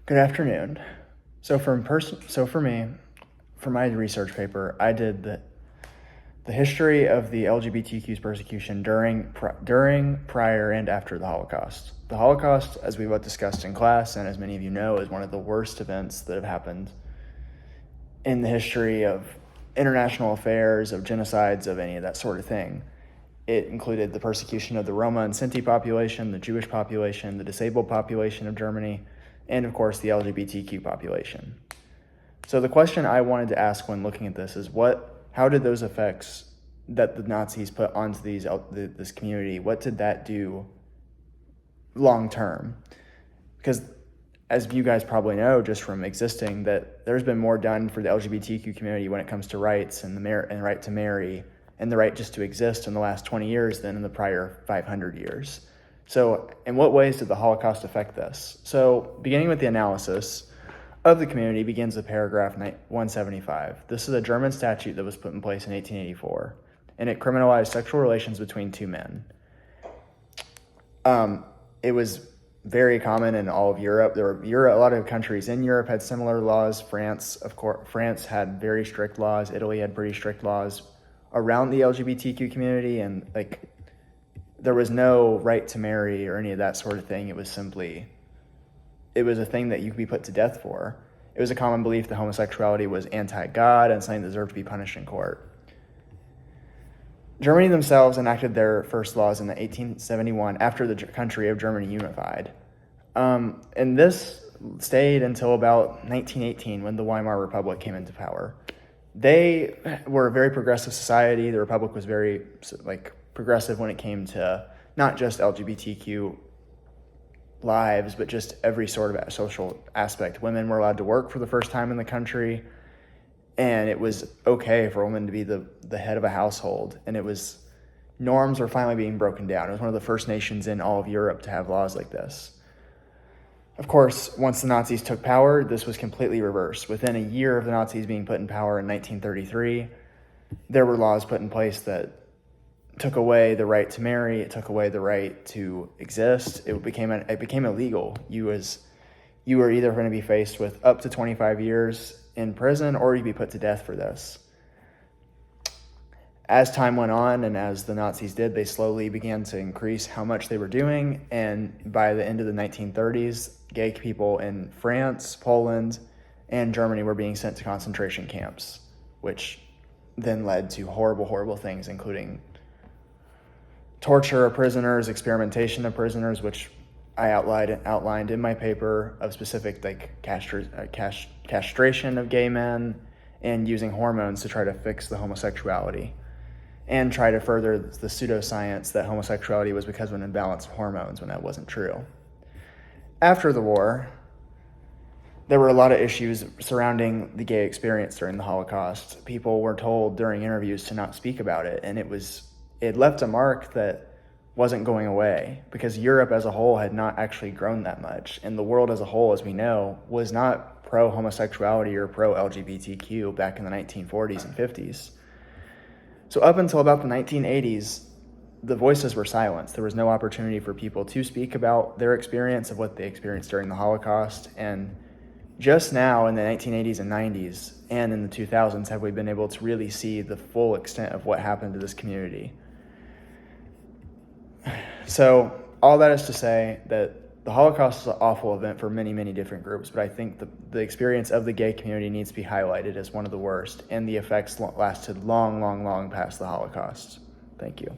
Good afternoon. For me, for my research paper, I did the history of the LGBTQ's persecution during, prior, and after the Holocaust. The Holocaust, as we've discussed in class, and as many of you know, is one of the worst events that have happened in the history of international affairs, of genocides, of any of that sort of thing. It included the persecution of the Roma and Sinti population, the Jewish population, the disabled population of Germany, and of course the LGBTQ population. So the question I wanted to ask when looking at this is how did those effects that the Nazis put onto this community, what did that do long term? Because as you guys probably know, just from existing, that there's been more done for the LGBTQ community when it comes to rights and the right to marry and the right just to exist in the last 20 years than in the prior 500 years. So in what ways did the Holocaust affect this? So beginning with the analysis of the community begins with paragraph 175. This is a German statute that was put in place in 1884, and it criminalized sexual relations between two men. It was very common in all of Europe. A lot of countries in Europe had similar laws. France had very strict laws. Italy had pretty strict laws around the LGBTQ community, and there was no right to marry or any of that sort of thing. It was a thing that you could be put to death for. It was a common belief that homosexuality was anti-God and something that deserved to be punished in court. Germany themselves enacted their first laws in 1871 after the country of Germany unified. And this stayed until about 1918 when the Weimar Republic came into power. They were a very progressive society. The Republic was very progressive when it came to not just LGBTQ lives, but just every sort of social aspect. Women were allowed to work for the first time in the country, and it was okay for a woman to be the head of a household. And norms were finally being broken down. It was one of the first nations in all of Europe to have laws like this. Of course, once the Nazis took power, this was completely reversed. Within a year of the Nazis being put in power in 1933, there were laws put in place that took away the right to marry. It took away the right to exist. It became illegal. You were either going to be faced with up to 25 years in prison, or you'd be put to death for this. As time went on, and as the Nazis did, they slowly began to increase how much they were doing. And by the end of the 1930s, gay people in France, Poland, and Germany were being sent to concentration camps, which then led to horrible, horrible things, including torture of prisoners, experimentation of prisoners, which I outlined in my paper, of specific castration of gay men and using hormones to try to fix the homosexuality and try to further the pseudoscience that homosexuality was because of an imbalance of hormones, when that wasn't true. After the war, there were a lot of issues surrounding the gay experience during the Holocaust. People were told during interviews to not speak about it, and it left a mark that wasn't going away, because Europe as a whole had not actually grown that much, and the world as a whole, as we know, was not pro-homosexuality or pro-LGBTQ back in the 1940s and 50s. So up until about the 1980s, the voices were silenced. There was no opportunity for people to speak about their experience of what they experienced during the Holocaust. And just now in the 1980s and 90s and in the 2000s have we been able to really see the full extent of what happened to this community. So all that is to say that the Holocaust is an awful event for many, many different groups, but I think the experience of the gay community needs to be highlighted as one of the worst, and the effects lasted long, long, long past the Holocaust. Thank you.